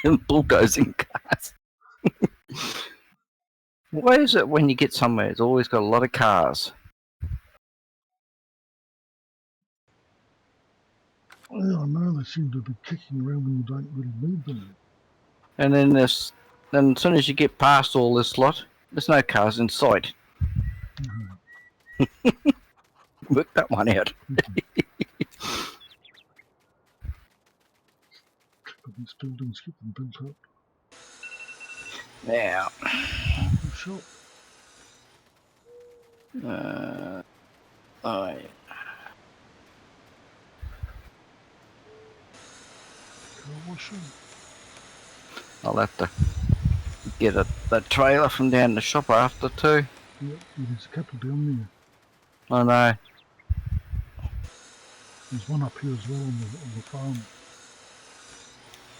and bulldozing cars. Why is it when you get somewhere, it's always got a lot of cars? Yeah, I know they seem to be kicking around when you don't really need them. And then as soon as you get past all this lot, there's no cars in sight. Work that one out. But these buildings, get them built up. Now, Shop. oh yeah. I'll have to get the trailer from down the shop after too. Yep, there's a couple down there. I know. There's one up here as well on the farm.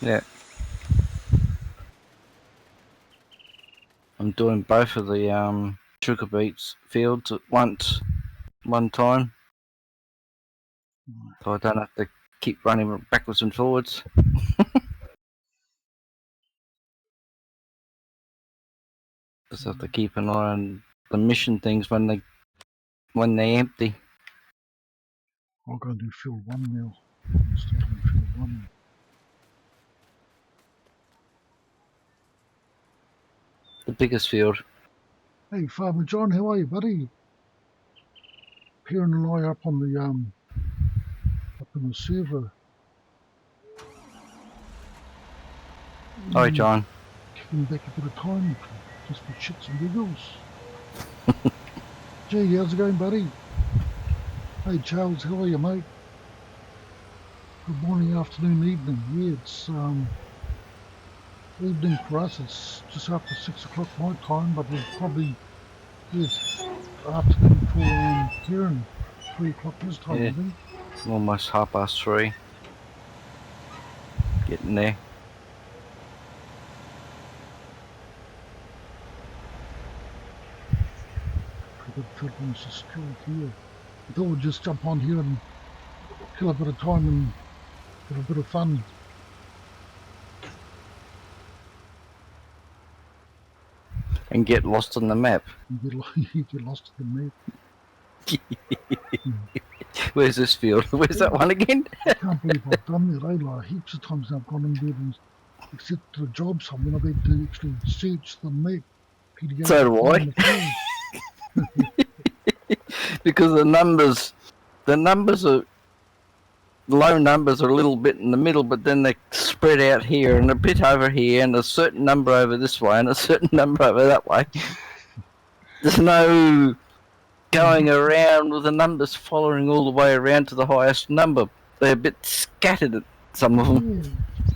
Yeah. I'm doing both of the sugar beets fields at one time. So I don't have to keep running backwards and forwards. Just have to keep an eye on the mission things when they empty. I'll go and do field 1 now. I'm starting field 1. The biggest field. Hey, Farmer John, how are you, buddy? Perren and I are up on the up in the server. Hi, John. Giving back a bit of time just for shits and giggles. Gee, how's it going, buddy? Hey, Charles, how are you, mate? Good morning, afternoon, evening. Yeah, it's evening for us. It's just after 6 o'clock my time, but we'll probably, yes, afternoon for Perren. 3 o'clock his time, Yeah. I think. Almost 3:30. Getting there. Pretty good filters are still here. I thought we'd just jump on here and kill a bit of time and have a bit of fun. And get lost on the map. You get lost in the map. Where's this field? Where's that one again? I can't believe I've done that, like heaps of times I've gone in there and accepted a job somewhere. I've had to actually search the map. So do I. Because the numbers are low numbers are a little bit in the middle, but then they spread out here and a bit over here and a certain number over this way and a certain number over that way. There's no going around with the numbers following all the way around to the highest number. They're a bit scattered, some of them.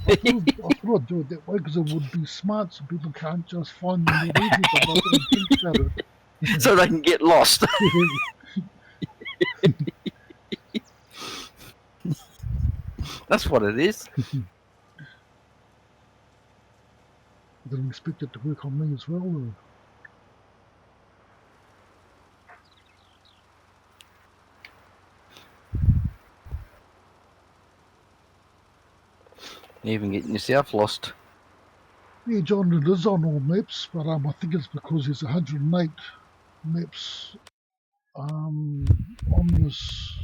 Yeah. I thought I'd do it that way because it would be smart so people can't just find them that easy, but I didn't think about it. So they can get lost. That's what it is. I didn't expect it to work on me as well. Or... Even getting yourself lost. Yeah, John, it is on all maps, but I think it's because there's 108 maps on this.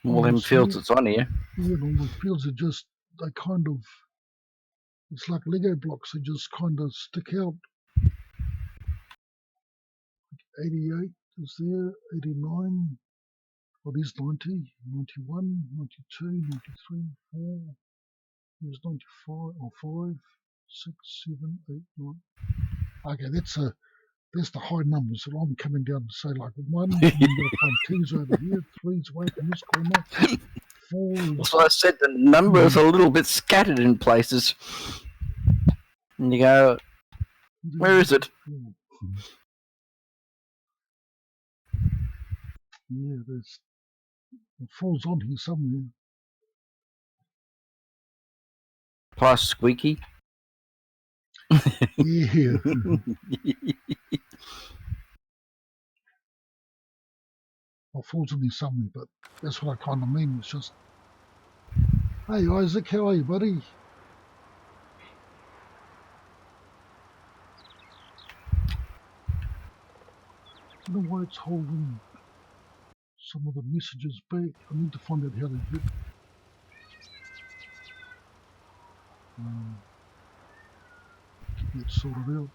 All them fields it's on here. Yeah, and all the fields are just, they kind of, it's like Lego blocks, they just kind of stick out. 88 is there, 89, well there's 90, 91, 92, 93, 4, there's 95, or 5, 6, 7, 8, 9. Okay, that's the high numbers that I'm coming down to say, like 1, and you've got to find 2's over here, 3's away from this corner, 4 is... That's what I said, the numbers are a little bit scattered in places. And you go, where is it? Yeah, it falls on here somewhere. Plus squeaky. Yeah. It falls on here somewhere, but that's what I kind of mean. It's just Hey Isaac, how are you, buddy? I don't know why it's holding some of the messages back. I need to find out how to get that sorted out.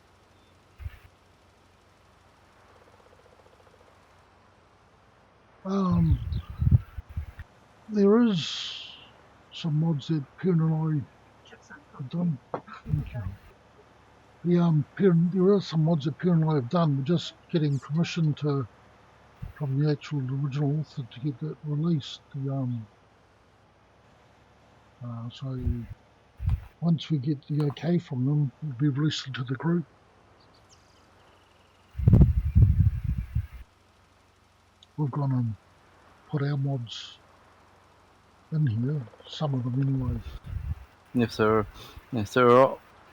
There is some mods that Perren and I have done. Thank you. There are some mods that Perren and I have done. We're just getting permission from the actual original author to get that released. So once we get the okay from them, it'll be released into the group. We've gone and put our mods in here, some of them anyway.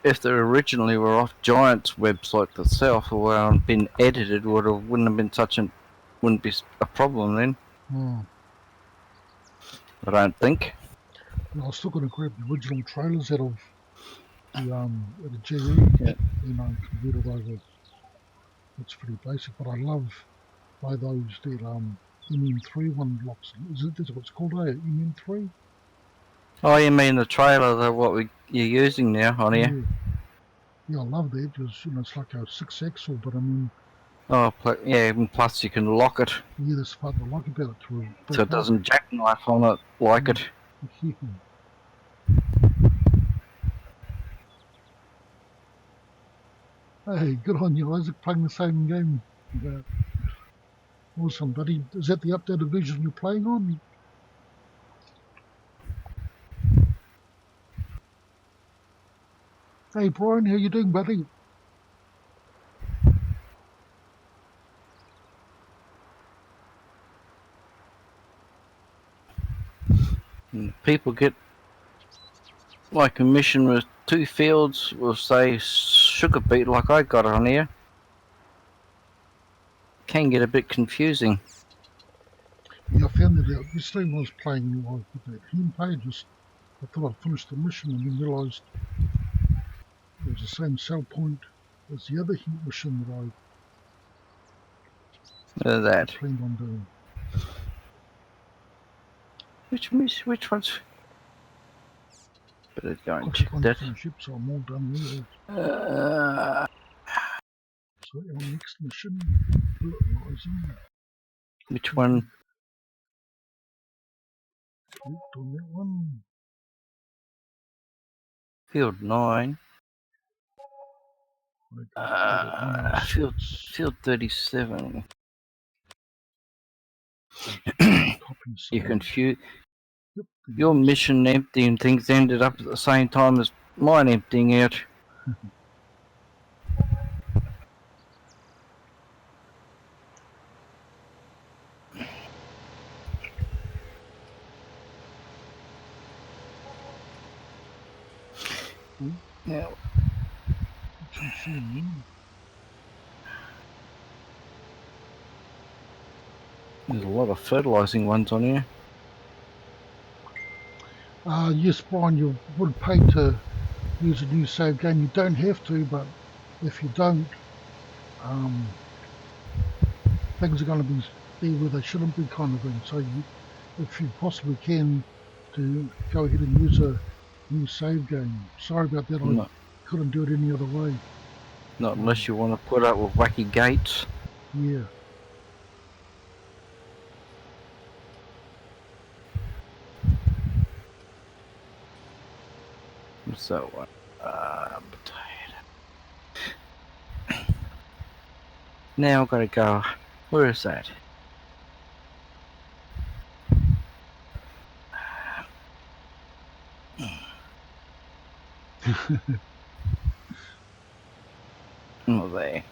If they originally were off Giant's website itself or been edited, wouldn't have been wouldn't be a problem then. I don't think. I was still going to grab the original trailers out of the GE and convert it over. It's pretty basic, but I love by those that MM3 one locks. That's what it's called, MM3? Oh, you mean the trailer that you're using now on here? Yeah, I love that because it's like a 6-axle, but I mean. Oh, yeah, and plus you can lock it. Yeah, that's the part I like about it. So it doesn't jackknife on it like it. Hey, good on you, Isaac, playing the same game. Awesome, buddy. Is that the updated version you're playing on? Hey, Brian, how you doing, buddy? And people get like a mission with 2 fields, will say sugar beet like I got on here. Can get a bit confusing. Yeah, I found that out yesterday when I was playing with that home page. I thought I'd finished the mission and then realised it was the same sell point as the other heat mission that I planned on doing. Which one's? Better go and check that. that. Ship, so I'm all done there. So our next mission, Rising. Which one? Clicked on that one. Field 9. Field 37. You confused. Yep, your mission emptying things ended up at the same time as mine emptying out. Now, there's a lot of fertilising ones on here. Yes, Brian, you would pay to use a new save game. You don't have to, but if you don't, things are going to be there where they shouldn't be, kind of thing. So if you possibly can, to go ahead and use a new save game. Sorry about that, I couldn't do it any other way. Not unless you want to put up with wacky gates. Yeah. What's that one? Potato. Now I've got to go. Where is that? Oh, there.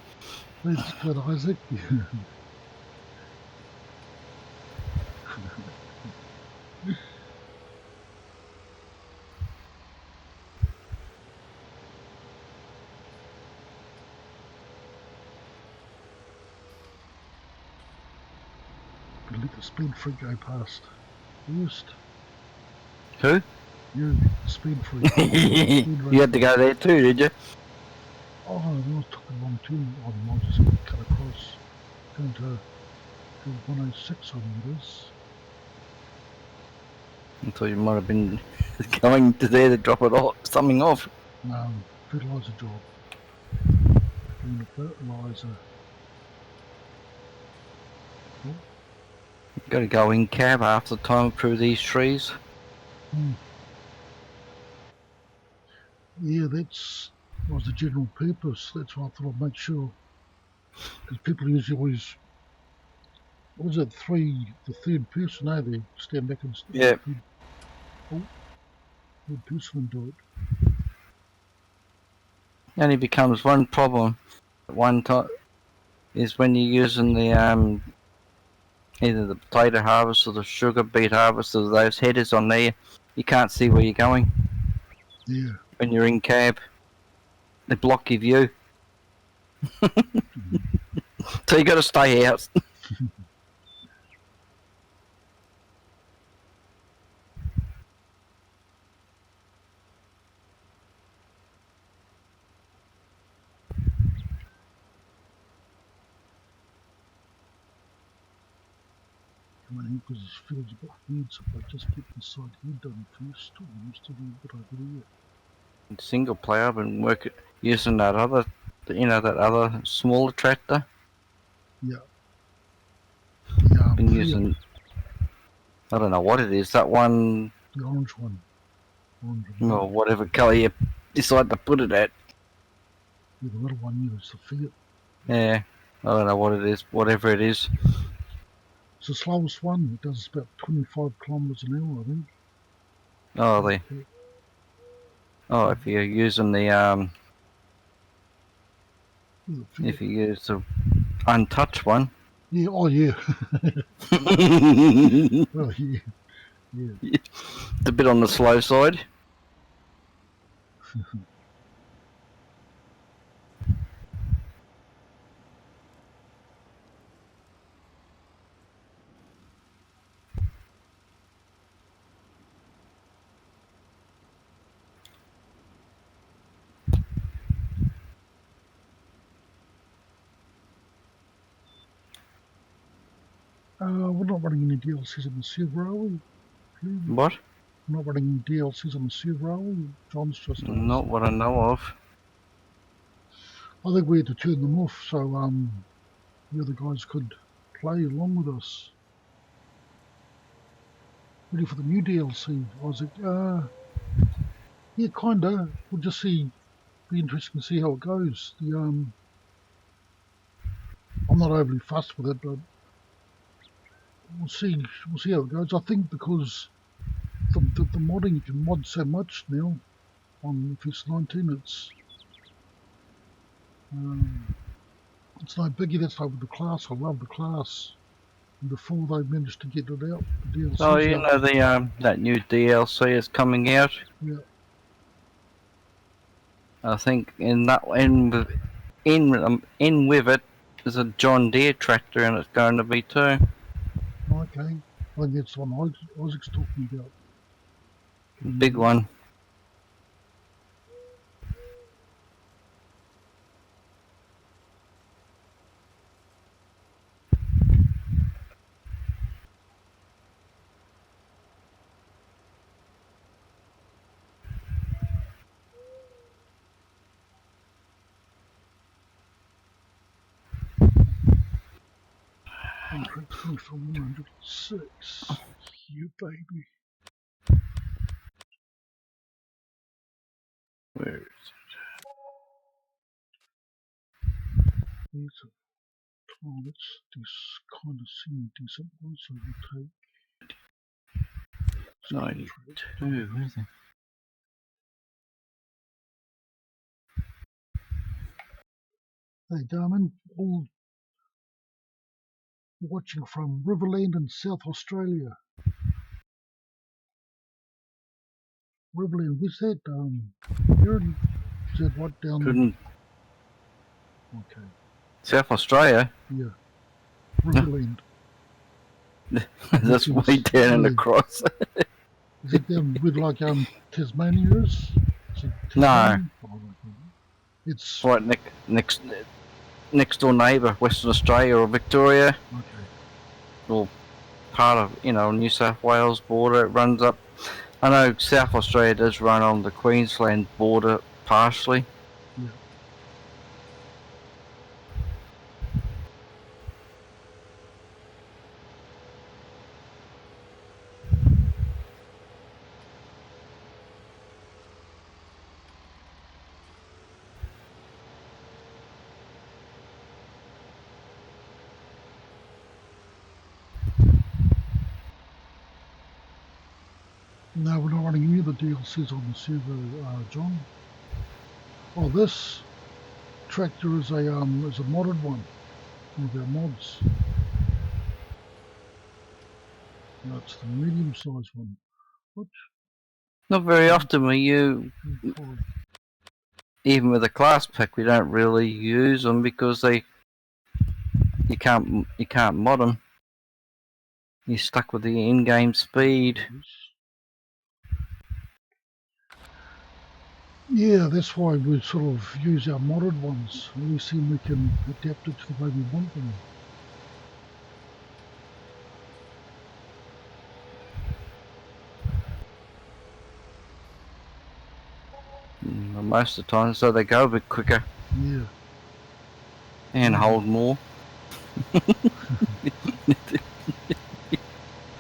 That's good, Isaac. Let the speed freak go past first. Who? You, speed freak. Speed You had to go there too, did you? Oh, no, I took the wrong turn. Oh, I just cut across. Going to 106, I think it is. I thought you might have been going to there to drop it off, something off. No, fertilizer job. Doing a fertilizer. Oh, Got to go in cab half the time through these trees. yeah, that was the general purpose. That's why I thought I'd make sure. Because people usually always, what was it, the third person, they stand back and Yeah. third person and do it. Only becomes one problem at one time is when you're using the either the potato harvest or the sugar beet harvest or those headers on there. You can't see where you're going Yeah. when you're in cab. They block your view, Mm-hmm. so you got to stay out. My because his field's a bit weird, so if I just get the side here done first, I'm still doing a good idea. Single player, I've been working using that other, that other smaller tractor. Yeah. The Been Fiat, using, I don't know what it is. That one, the orange one. Orange and or white. whatever colour you decide to put it at. Yeah, the little one, yeah, it's the Fiat. Yeah, I don't know what it is. Whatever it is. It's the slowest one. It does about 25 kilometres an hour, I think. If you're using the Yeah, the Fiat. if you use the untouched one. Yeah, oh yeah. Oh yeah, yeah. It's a bit on the slow side. We're not running any DLCs on the server, are we? What? We're not running any DLCs on the server, are we? John's just asked. Not what I know of. I think we had to turn them off so the other guys could play along with us. Ready for the new DLC, Isaac? Yeah, kinda. We'll just see. Be interesting to see how it goes. I'm not overly fussed with it, but we'll see. We'll see how it goes. I think because the modding, you can mod so much now on FS19. It's no biggie. That's like with the class. I love the class. And before they managed to get it out, the DLC's Oh, you out. know the that new DLC is coming out. Yeah. I think in with it is a John Deere tractor, and it's going to be too. Okay. I think that's the one Isaac's talking about. Big one. Contract from 106. You baby. Where is These are targets. This kind of seem decent ones, so we'll take. it? 92. Where's it? Hey, Darman, all watching from Riverland in South Australia. Riverland, where's that? Perren? Is that right down? Couldn't. Okay. South Australia. Yeah. Riverland. That's way down and across. Is it down with like Tasmania is? Is it No, Tasmania? Oh, okay. it's It's right next door neighbour, Western Australia or Victoria, okay. or part of New South Wales border. It runs up. I know South Australia does run on the Queensland border partially. Yeah. No, we're not running any of the DLCs on the server, John. Oh, this tractor is a modded one of our mods. No, it's the medium-sized one. What? Not very often we use, 5. even with a class pack, we don't really use them because you can't mod them. You're stuck with the in-game speed. Yeah, that's why we sort of use our modded ones. At least then we can adapt it to the way we want them. Most of the time, so they go a bit quicker Yeah. and hold more. Got to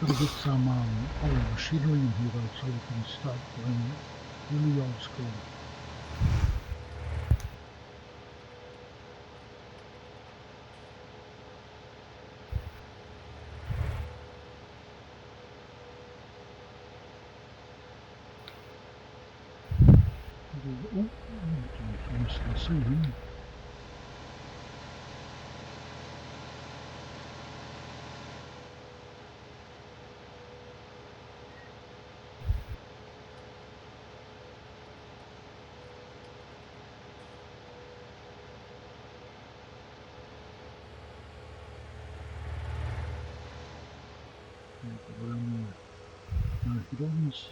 get some old machinery in here though, so we can start going really old school. Oh, almost didn't see him. Around there. No hit-ons.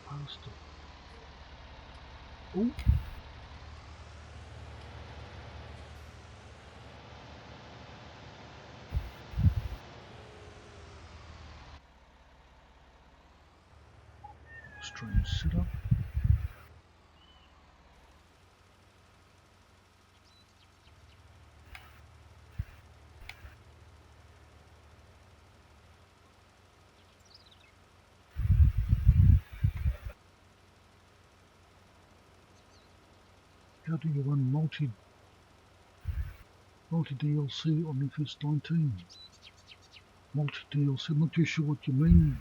Past it. Oh. Strange setup. How do you run multi DLC on FS19? Multi DLC. I'm not too sure what you mean,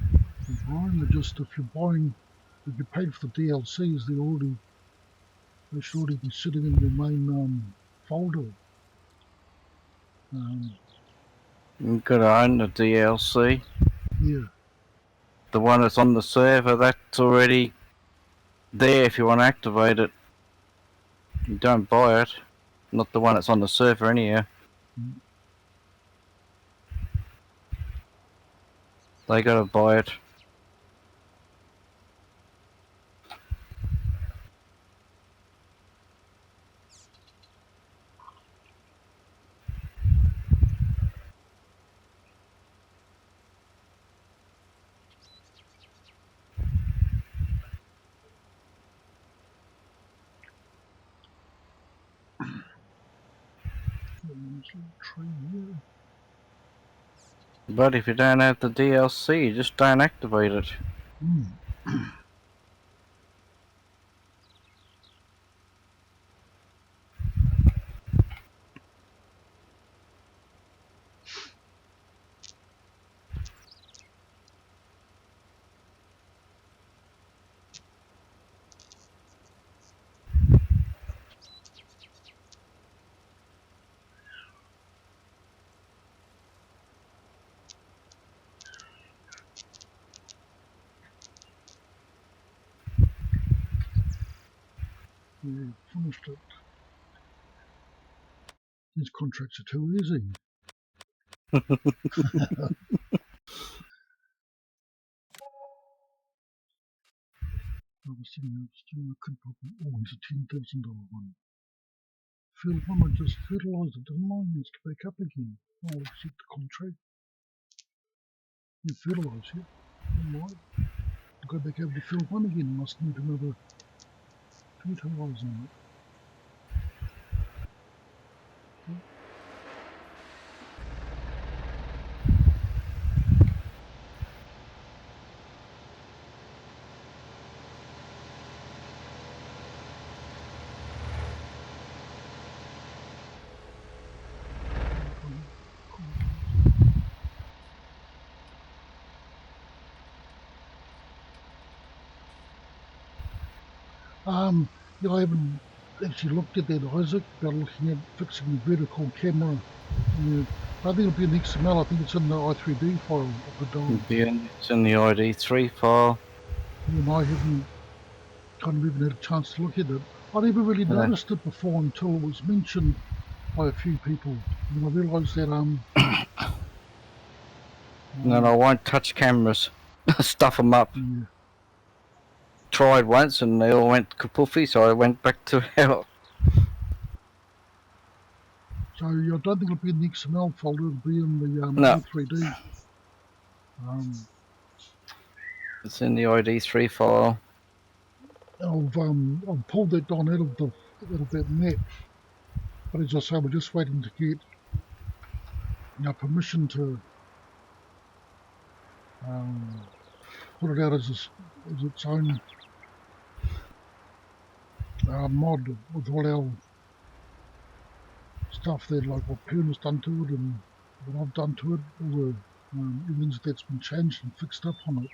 Brian. Just if you paid for the DLCs, they should already be sitting in your main folder. You've got to own the DLC. Yeah. The one that's on the server, that's already there if you want to activate it. You don't buy it. Not the one that's on the server anyhow. They gotta buy it. Tree here. But if you don't have the DLC, you just don't activate it. Yeah, finished it. These contracts are too easy. I was thinking, I could probably, oh, here's a $10,000 one. Field one, I just fertilised it, didn't I? It's back up again. I'll accept the contract. You fertilise it. Alright. Go back over to field one again. Must need another fertiliser on it. Okay. Yeah, I haven't actually looked at that, Isaac, about looking at fixing the vertical camera. Yeah. I think it'll be an XML. I think it's in the i3D file of the dog. It's in the ID3 file. Yeah, and I haven't kind of even had a chance to look at it. I never really noticed it before until it was mentioned by a few people. And I realised that And I won't touch cameras. Stuff them up. yeah. Tried once and they all went kapoofy, so I went back to hell. So I don't think it'll be in the XML folder. It'll be in the No. i3D. It's in the ID3 file. I've pulled that down out of that map. But as I say, we're just waiting to get permission to put it out as its own mod with all our stuff there, like what Perren has done to it and what I've done to it, all the everything that's been changed and fixed up on it.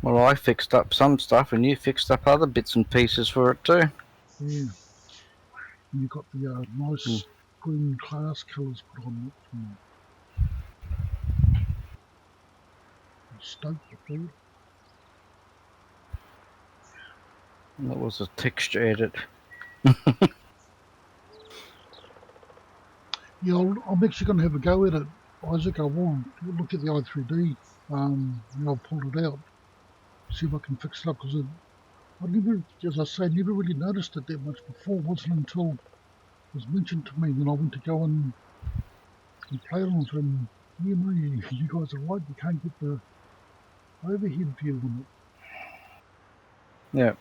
Well, I fixed up some stuff and you fixed up other bits and pieces for it too. Yeah. And you've got the nice green class colours put on it. I'm stoked with that. That was a texture edit. Yeah, I'm actually going to have a go at it, Isaac. I will look at the i3D and I'll pull it out, see if I can fix it up, because I never, as I say, never really noticed it that much before. It wasn't until it was mentioned to me, then I went to go and play on it, and you know, you guys are right, you can't get the overhead view on it. Yeah.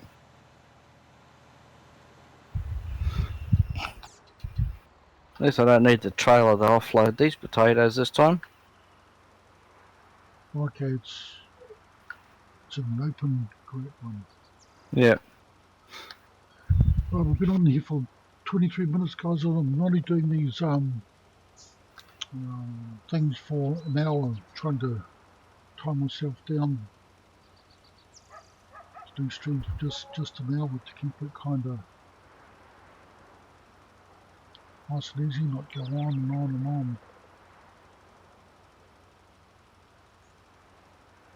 At least I don't need the trailer to offload these potatoes this time. Okay, it's an open great one. Yeah. Right, we've been on here for 23 minutes, guys. I'm only doing these things for an hour, trying to tie myself down to do streams for just an hour to keep it kind of nice and easy, not go on and on and on.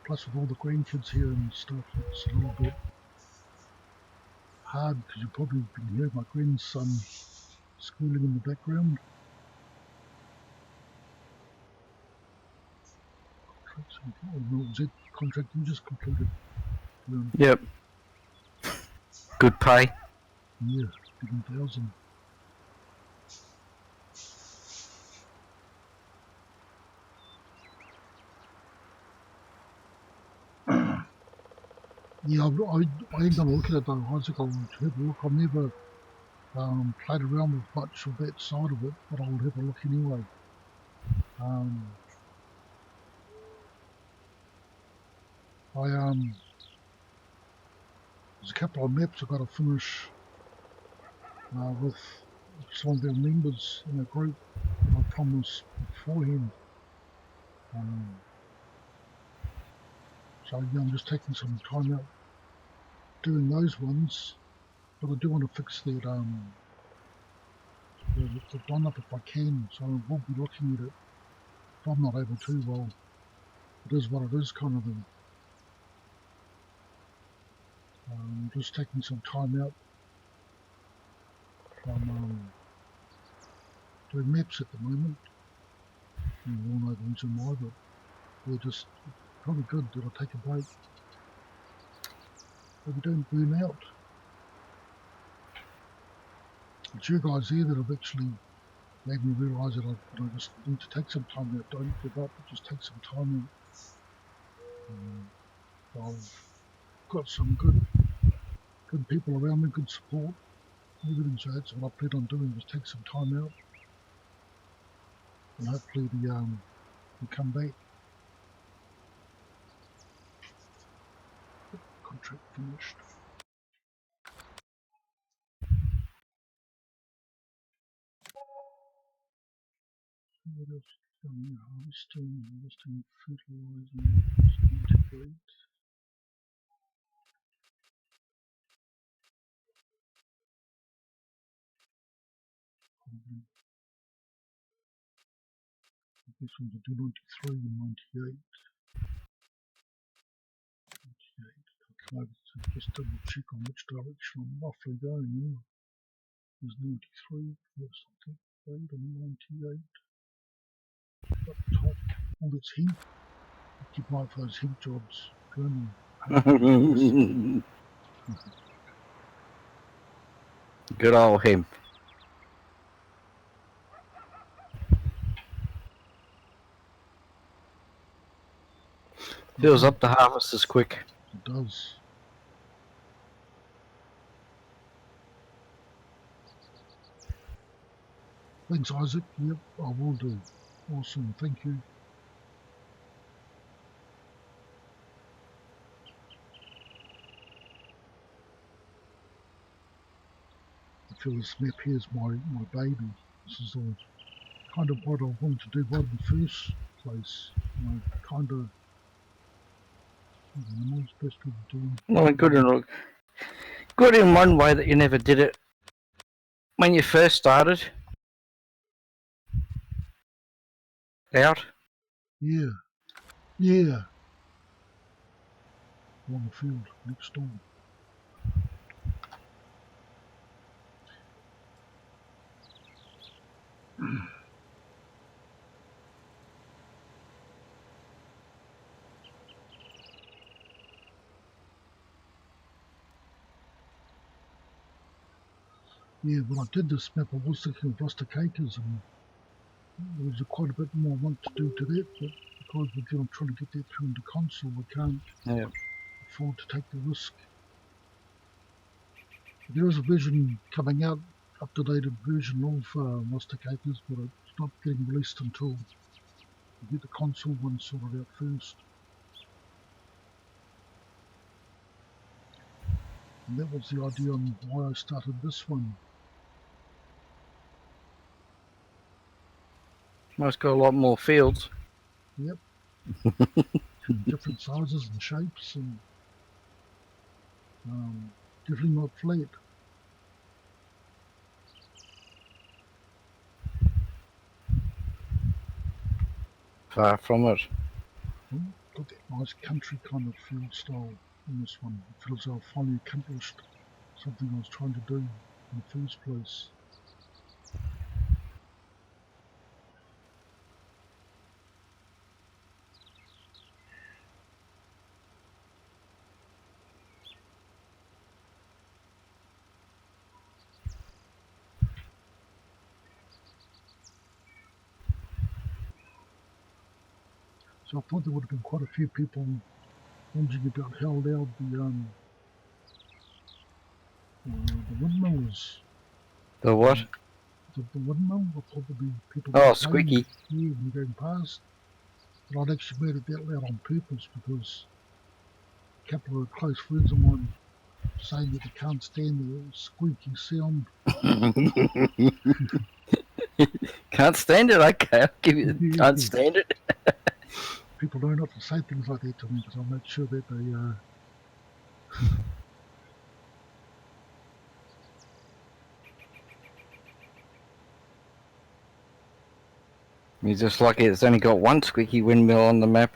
Plus with all the grandkids here and stuff, it's a little bit hard because you probably can hear my grandson squealing in the background. Was that contract you just completed? Yep. Good pay. Yeah, 7,000. Yeah, I ain't gonna look at it though, Isaac. I'll have a look. I've never played around with much of that side of it, but I'll have a look anyway. There's a couple of maps I've got to finish with some of our members in the group that I promised beforehand. So yeah, I'm just taking some time out doing those ones, but I do want to fix that the one up if I can. So I will be looking at it. If I'm not able to, well, it is what it is, kind of thing. Just taking some time out I'm doing maps at the moment. You all know the reason why, but they're just probably good that I take a break. But we don't burn out. It's you guys here that have actually made me realise that I just need to take some time out. Don't give up, just take some time out. I've got some good people around me, good support, everything. So that's what I plan on doing, is take some time out, and hopefully we come back. Contract finished. What else is done here? Harvesting, fertilising, integrate. Probably. This one's a 93 and 98. 98. I'll come over to just double check on which direction I'm roughly going now. There's 93, there's something, 8 and 98. Up top, all that's hemp. Keep an eye for those hemp jobs. Going Good old him. Fills up the harvest as quick. It does. Thanks, Isaac. Yep, I will do. Awesome, thank you. I feel this map here is my baby. This is all kind of what I wanted to do right in the first place. I kind of, I'm not supposed to be doing. Well, good in one way that you never did it when you first started out. Yeah, yeah. On the field next door. Yeah, when I did this map, I was thinking of rusticators, and there was quite a bit more I want to do to that, but because I'm trying to get that through into console, I can't afford to take the risk. There is a version coming out, up-to-date version of rusticators, but it's not getting released until we get the console one sorted out first. And that was the idea on why I started this one. Most got a lot more fields. Yep. Different sizes and shapes, and definitely not flat. Far from it. Got that nice country kind of field style in this one. It feels like I've finally accomplished something I was trying to do in the first place. So I thought there would have been quite a few people wondering about how loud the windmill is. The what? The windmill. I thought there'd be people squeaky. here when you're going past. But I'd actually made it that loud on purpose because a couple of close friends of mine saying that they can't stand the squeaky sound. Can't stand it. Okay, I'll give you. Can't stand it. People don't have to say things like that to me because I'll make sure that they. You're just lucky it's only got one squeaky windmill on the map.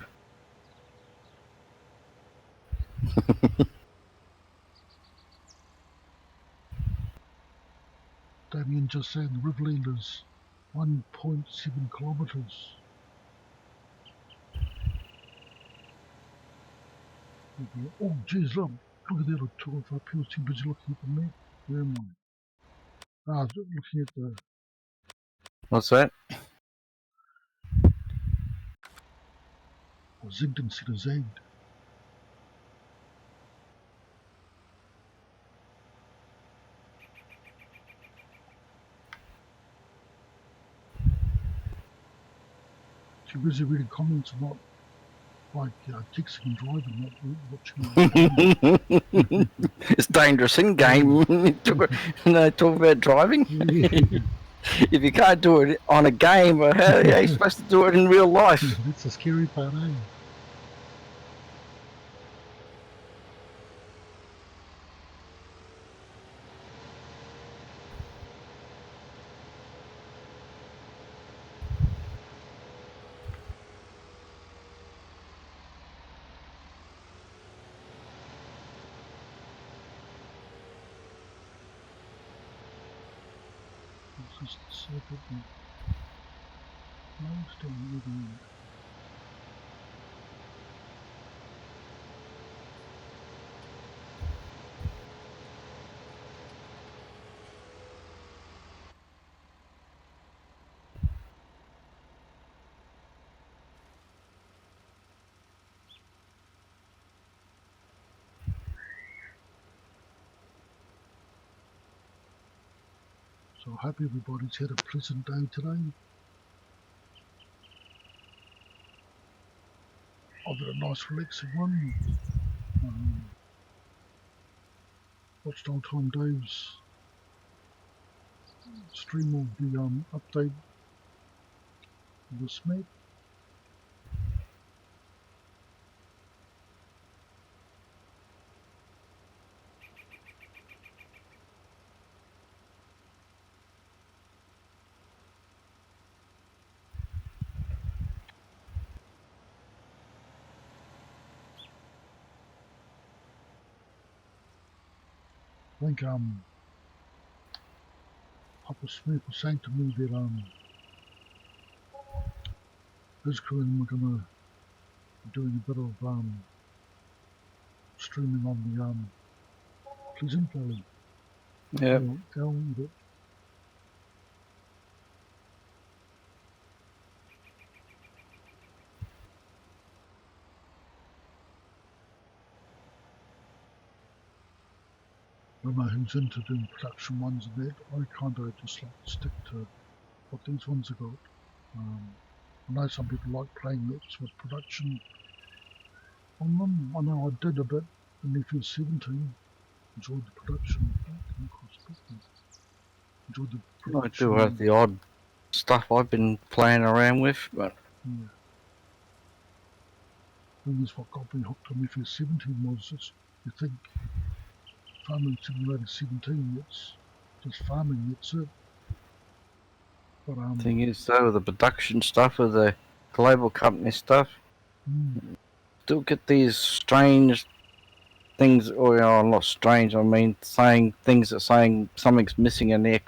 Damien just said the Riverland is 1.7 kilometres. Oh, geez, look at that. I took off up here. I was too busy looking at the map. Where am I? Ah, looking at the What's that? zigged instead of zagged. Too busy reading comments and not like texting and driving, not watching my phone. It's dangerous in game. Talk about driving. Yeah. If you can't do it on a game, how are you supposed to do it in real life? That's the scary part, eh? This is the circuit. No, still moving. So I hope everybody's had a pleasant day today. I've had a nice relaxing one. Watched Old Time Dave's stream of the update of the SMAP. I think Papa Smith was saying to me that his crew and we're gonna be doing a bit of streaming on the Pleasant Valley. Yeah. I don't know who's into doing production ones and that. I kind of just like to stick to what these ones have got. I know some people like playing maps with production on them. I know I did a bit in FS19. Enjoyed the production. Enjoyed the I production. do have the odd stuff I've been playing around with, but yeah. I think that's what got me hooked on FS17 was just, you think Farming Simulator 17, it's just farming, that's it. But thing is, though, the production stuff with the global company stuff, still get these strange things, or not strange, I mean saying things that saying something's missing in the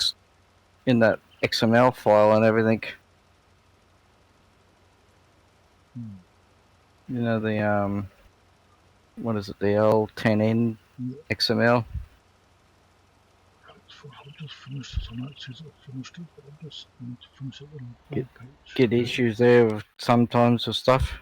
in that XML file and everything. You know, the what is it, the L10N XML? I'll just finish this. I know it says I finished it, but I just need to finish that little blog page. Get issues there sometimes with stuff.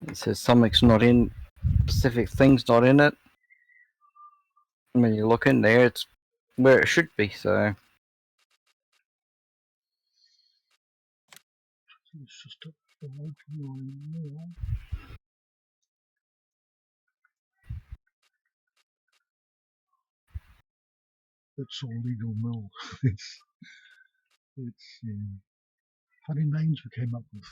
It says something's not in, specific things not in it. When you look in there, it's where it should be, so. It's just a open line now. It's all legal mill. it's funny names we came up with.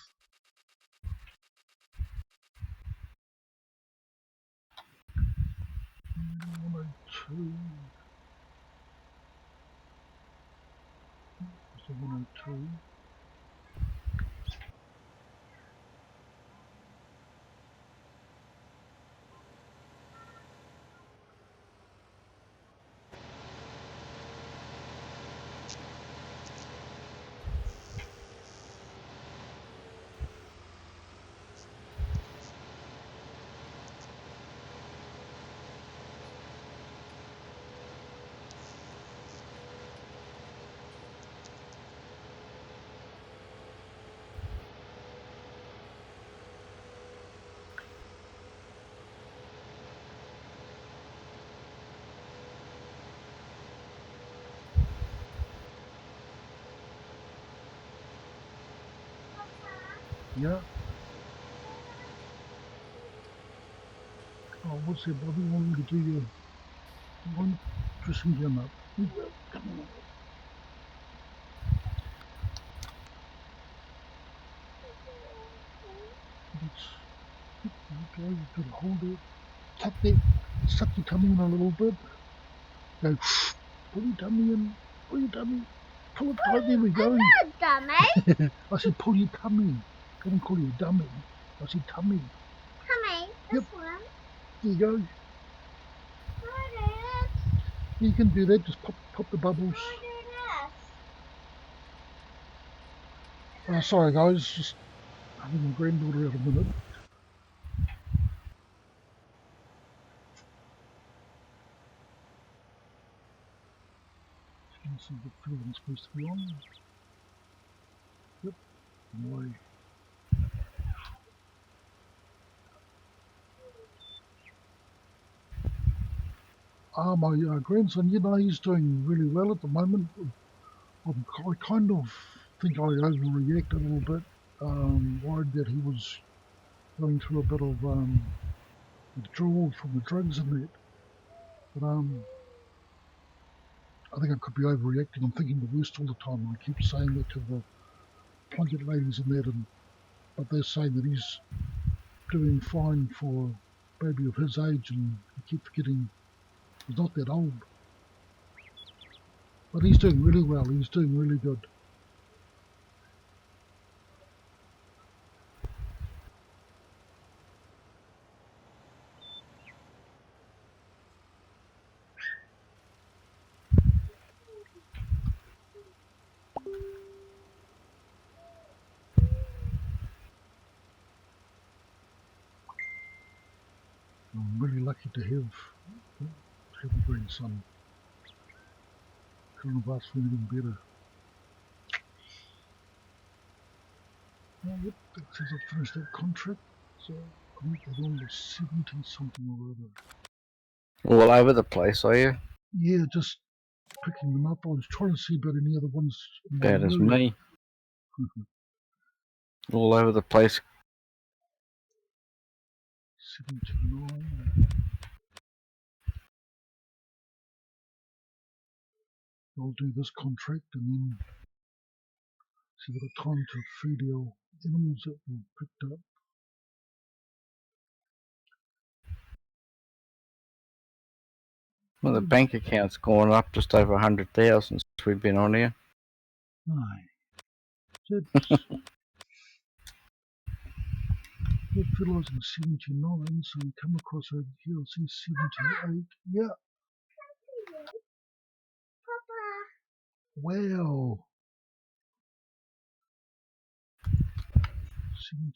It's a 102. Yeah. Oh, what's that, Bobby? You want me to do your one dressing gown up? Come on. There you go. You've got to hold it. Tuck that. Suck your tummy in a little bit. Go. Pull your tummy in. Pull your tummy. Pull it tight. There we go. I'm not a dummy. I said pull your tummy. I didn't call you a dummy. I said tummy. Tummy. This one. There you go. How You can do that. Just pop the bubbles. do this? Sorry guys, just having my granddaughter out a minute. Let's see what field I'm supposed to be on. Yep. Away. My grandson, he's doing really well at the moment. I kind of think I overreacted a little bit. Worried that he was going through a bit of withdrawal from the drugs and that. But I think I could be overreacting. I'm thinking the worst all the time. I keep saying that to the plunkett ladies and that, but they're saying that he's doing fine for a baby of his age, and I keep forgetting he's not that old. But he's doing really well. He's doing really good. I'm really lucky to have a grandson. Couldn't have asked for anything better. Yep, that says I've finished that contract. So I think they're on the 70 something or other. All over the place, are you? Yeah, just picking them up. I was trying to see about any other ones in my Bad as area. me. All over the place. 79. I'll do this contract and then see what a time to feed our animals that we've picked up. Well, the bank account's gone up just over 100,000 since we've been on here. Aye. That fellow's in 79, so we come across over here, I see 78. Yeah. Papa. Wow.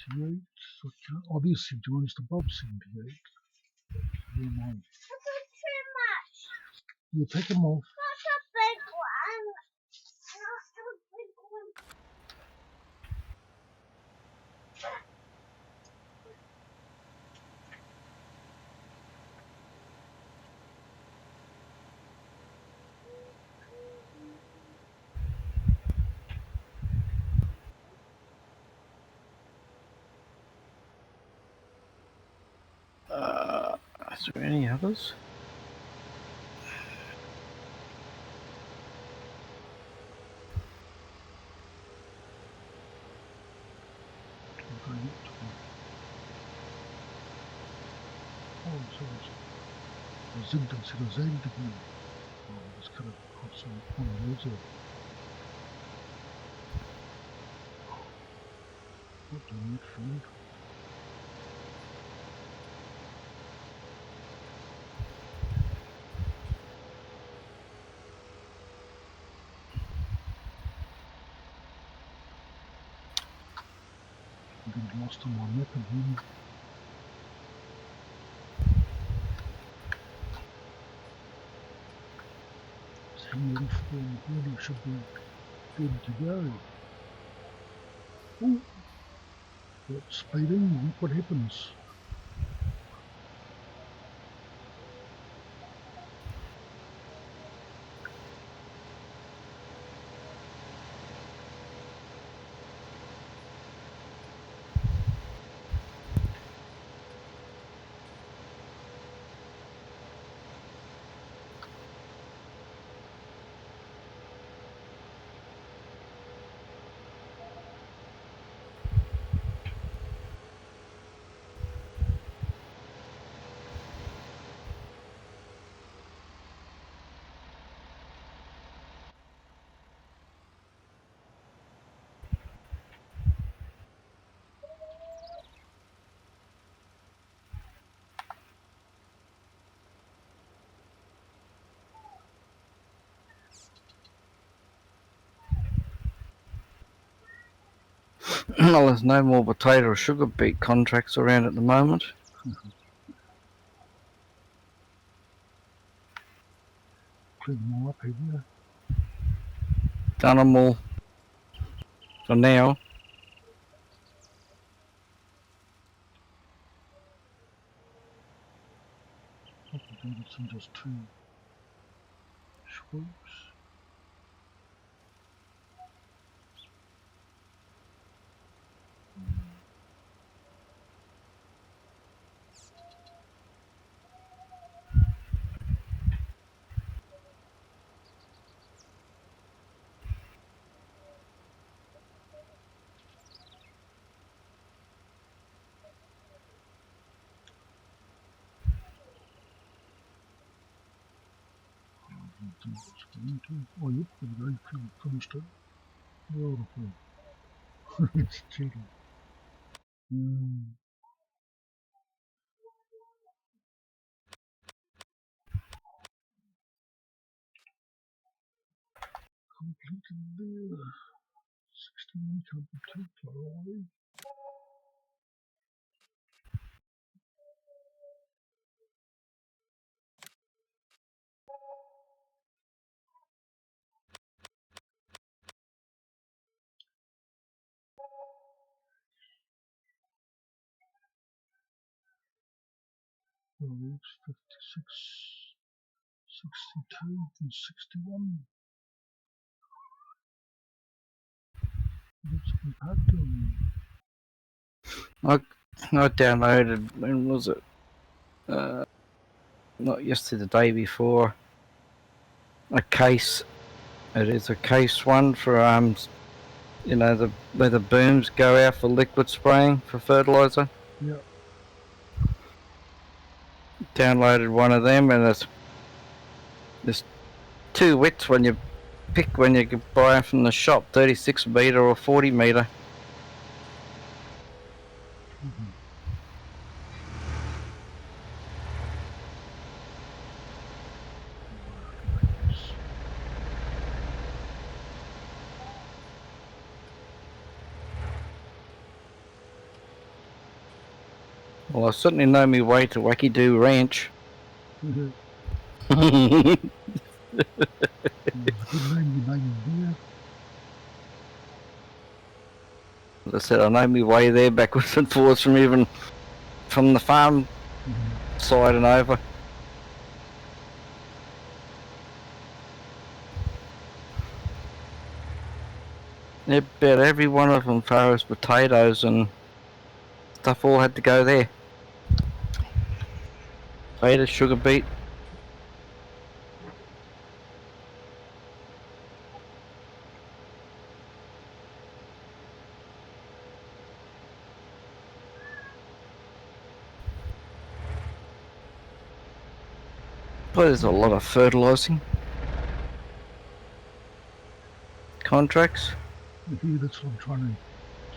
78. So there's 71, just above 78. Where am I? That's too much. Yeah, take them off. That's a big one. Not a big one. Is there any others? I'm going up to them. Oh, so it's zigged instead of zagged again. Oh, I just cut it across one of those there. Not doing that, friend. I'm getting lost on my map again. It's hanging left and really should be good to go. Oh, that speeding, look what happens. Well, there's no more potato or sugar beet contracts around at the moment. Clean them all up, have you? Done them all for now. I can do this in just 2 swoops. Oh, yep, there we go. Finished it. Beautiful. It's cheating. Completed there. 61 completed. Alright. Well, it's 56, 62, and 61. What's the impact doing? I downloaded, when was it? Not yesterday, the day before. A case. It is a case one for you know, where the booms go out for liquid spraying for fertilizer. Yeah. Downloaded one of them, and there's 2 widths when you pick when you can buy them from the shop, 36 meter or 40 meter. I can make this. Well, I certainly know my way to Wacky Doo Ranch. Good name you named there. As I said, I know my way there backwards and forwards from even from the farm side and over. About every one of them, as far as potatoes and stuff, all had to go there. Potato, sugar beet. But there's a lot of fertilising contracts. Yeah, that's what I'm trying to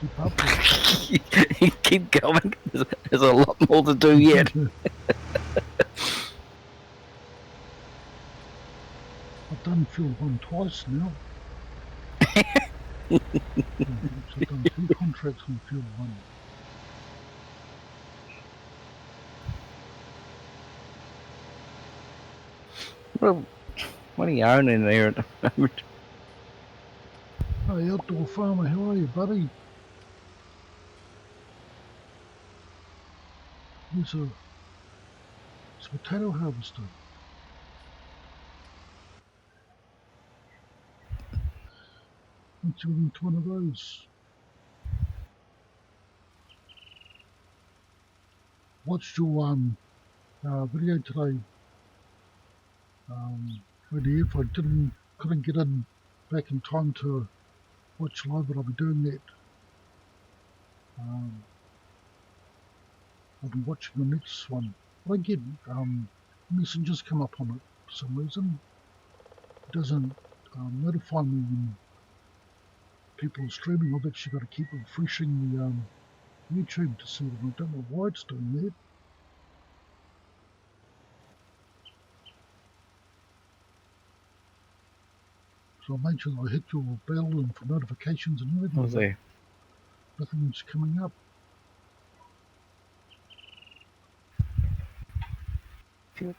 keep up with. You keep going. There's a lot more to do yet. I've done field 1 twice now. I've done 2 contracts on field 1. What are you owning there at the moment? Hey, outdoor farmer, how are you, buddy? It's a potato harvester. Once you get into one of those. Watched your video today. If I couldn't get in back in time to watch live, but I'll be doing that. I'll be watching the next one. But again, messages come up on it for some reason. It doesn't notify me when people are streaming. I've actually got to keep refreshing the YouTube to see them. I don't know why it's doing that. So I'll make sure I hit your bell and for notifications and everything. Was there? Nothing's coming up. Good.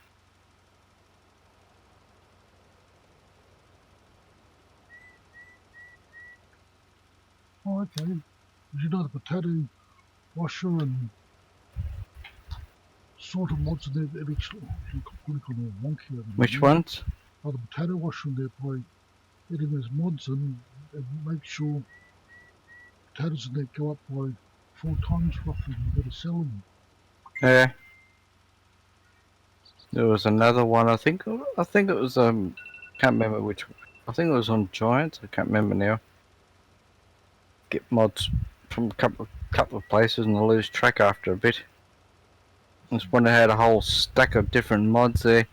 Oh, okay. You know the potato washer and sort of mods in there, they're actually all wonky over Which there. ones? Oh, the potato washer in there by adding those mods in and make sure potatoes in there go up by 4 times roughly. You've got to sell them. Yeah. There was another one. I think it was can't remember which. I think it was on Giants. I can't remember now. Get mods from a couple of places and I lose track after a bit. This one had a whole stack of different mods there.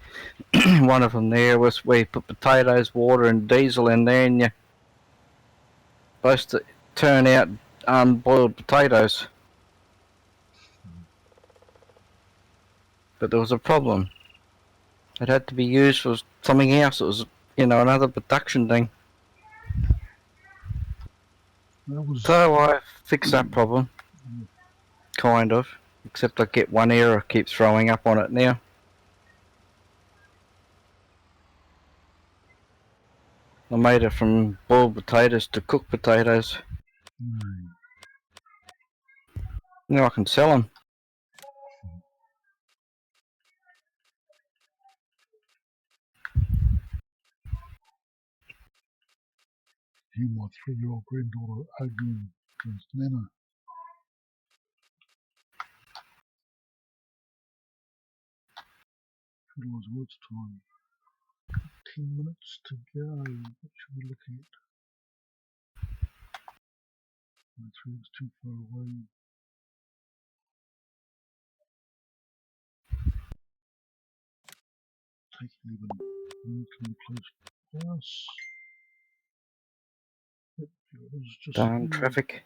One of them there was where you put potatoes, water, and diesel in there, and you're supposed to turn out boiled potatoes. But there was a problem. It had to be used for something else. It was, another production thing. That was So I fixed that problem. Kind of. Except I get one error keeps throwing up on it now. I made it from boiled potatoes to cooked potatoes. Now I can sell them. Hear my 3-year-old granddaughter arguing against Nana. Fertilizer words time. 10 minutes to go. What should we look at? My 3 is too far away. Take 11. Come close pass. Yep, it was just Darn traffic.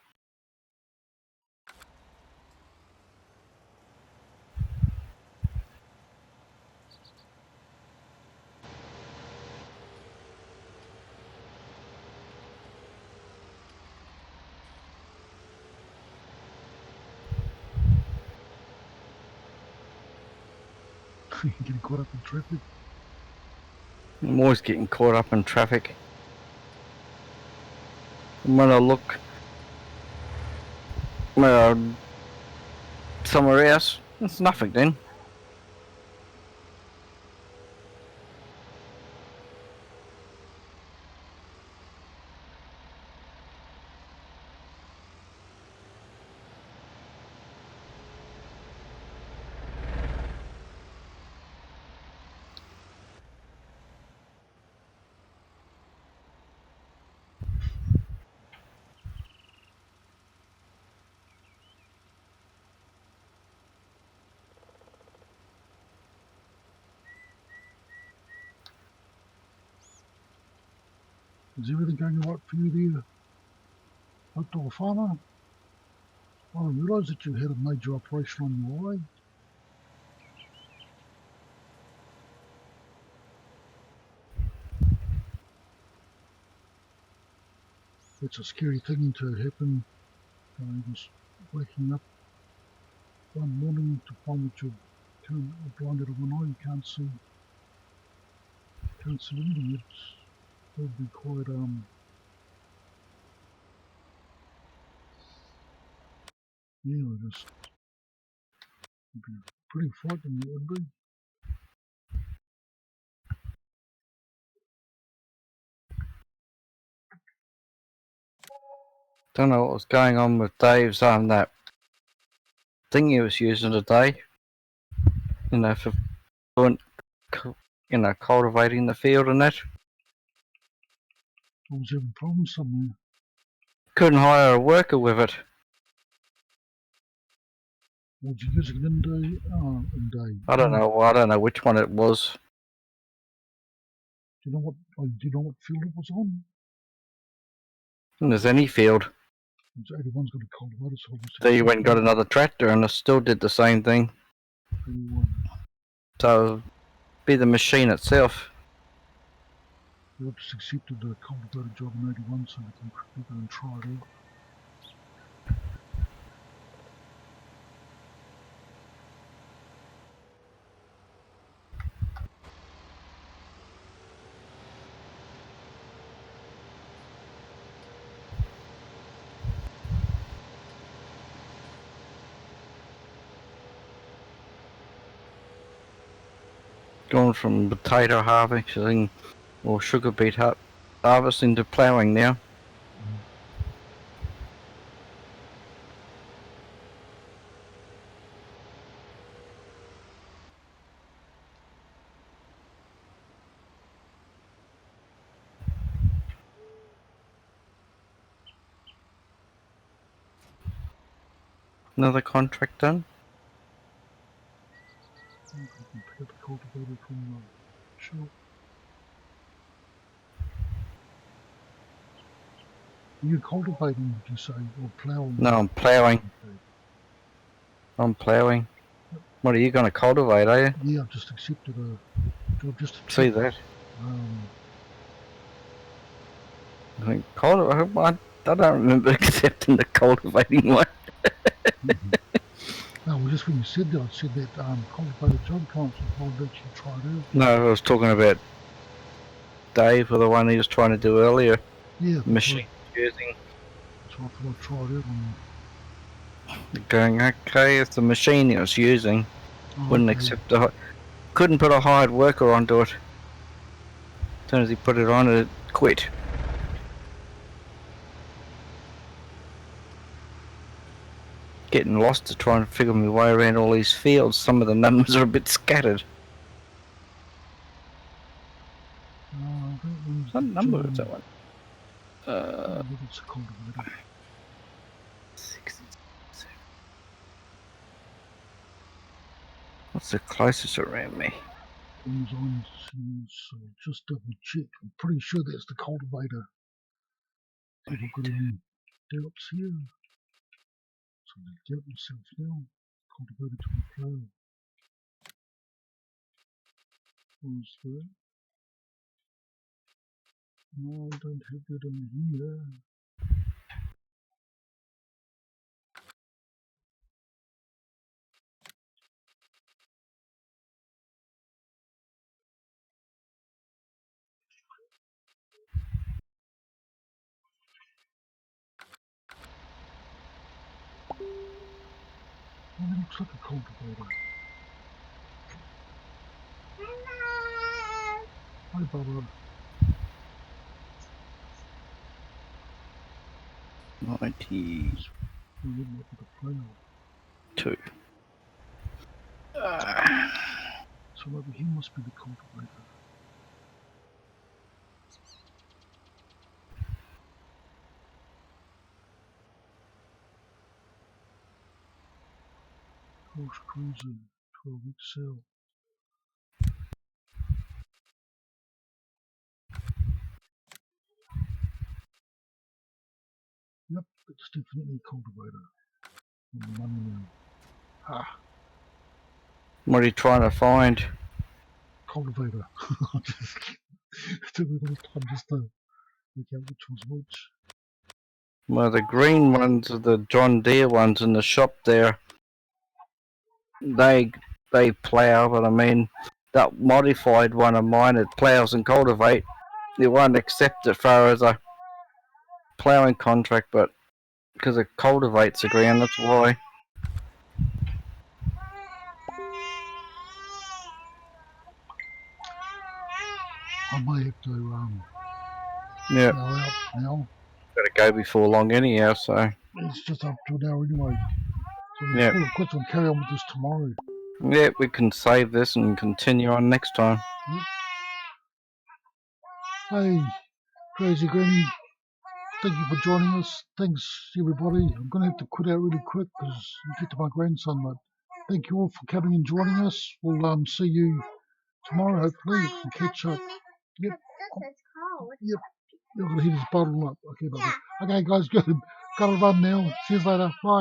Getting caught up in traffic. I'm always getting caught up in traffic. And when I look somewhere else, it's nothing then. Is everything going right for you there, outdoor farmer? I didn't realise that you had a major operation on your way. It's a scary thing to happen. Just waking up one morning to find that you're blinded of one eye, you can't see anything. It would be quite just it'd be pretty frightening, it would be. Don't know what was going on with Dave's that thing he was using today. For doing, cultivating the field and that. I was having problems somewhere. Couldn't hire a worker with it. Was you using in day? I don't know which one it was. Do you know what field it was on? And there's any field. It's 81's got a cultivator, so Then you went and got another tractor and it still did the same thing. 81. So be the machine itself. We just accepted a cultivator job in 81, so we can try it out. Going from potato harvesting or sugar beet harvesting to ploughing now. Another contract done. I think I can pick up the cultivator from the shop. You're cultivating, did you say, or ploughing? No, I'm ploughing. Okay. I'm ploughing. What are you going to cultivate, are you? Yeah, I've just accepted a job just to See check. that? I I think I don't remember accepting the cultivating one. No, well, just when you said that, I said that cultivator job times, I thought I'd actually try it out. No, I was talking about Dave, or the one he was trying to do earlier. Yeah, Machine using. that's what I thought I'd try it out on. Going, okay, if the machine he was using wouldn't Okay. accept couldn't put a hired worker onto it. As soon as he put it on, it quit. Getting lost to try and figure my way around all these fields. Some of the numbers are a bit scattered. What number is that one? I think it's a cultivator. 67. What's the closest around me? Enzymes, just double check. I'm pretty sure that's the cultivator. See if I've got any doubts here. So I doubt myself now. Cultivator to a plough. What's that? No, I don't have that in here. Well, it looks like a cultivator. Hi, Bubba. 92. So over here must be the cultivator. Porsche Cruiser, 12 XL. Yep, it's definitely a cultivator. On the money now. Ha! What are you trying to find? Cultivator. It took me a long time just to work out which was which. Well, the green ones are the John Deere ones in the shop there. They plough, but I mean, that modified one of mine, it ploughs and cultivate. They won't accept it far as a ploughing contract, but because it cultivates the ground, that's why. I may have to Yeah. go out now. Gotta go before long anyhow, so. It's just up to an hour anyway. So we'll Yeah. call it quits and carry on with this tomorrow. Yeah, we can save this and continue on next time. Yep. Hey, Crazy Granny. Thank you for joining us. Thanks, everybody. I'm going to have to quit out really quick because I get to my grandson. But thank you all for coming and joining us. We'll see you tomorrow, hopefully. We'll catch up. Yep. Yep. You're going to heat his bottle up. Okay, guys, good. Gotta run now. See you later. Bye.